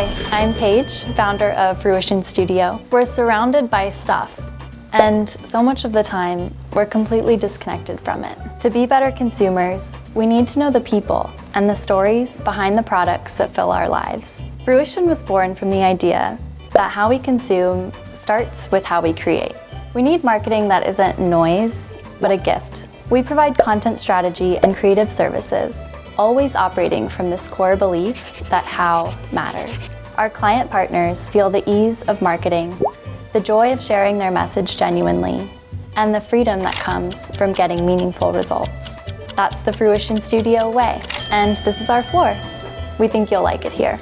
Hi, I'm Paige, founder of Fruition Studio. We're surrounded by stuff, and so much of the time, we're completely disconnected from it. To be better consumers, we need to know the people and the stories behind the products that fill our lives. Fruition was born from the idea that how we consume starts with how we create. We need marketing that isn't noise, but a gift. We provide content strategy and creative services, always operating from this core belief that how matters. Our client partners feel the ease of marketing, the joy of sharing their message genuinely, and the freedom that comes from getting meaningful results. That's the Fruition Studio way, and this is our floor. We think you'll like it here.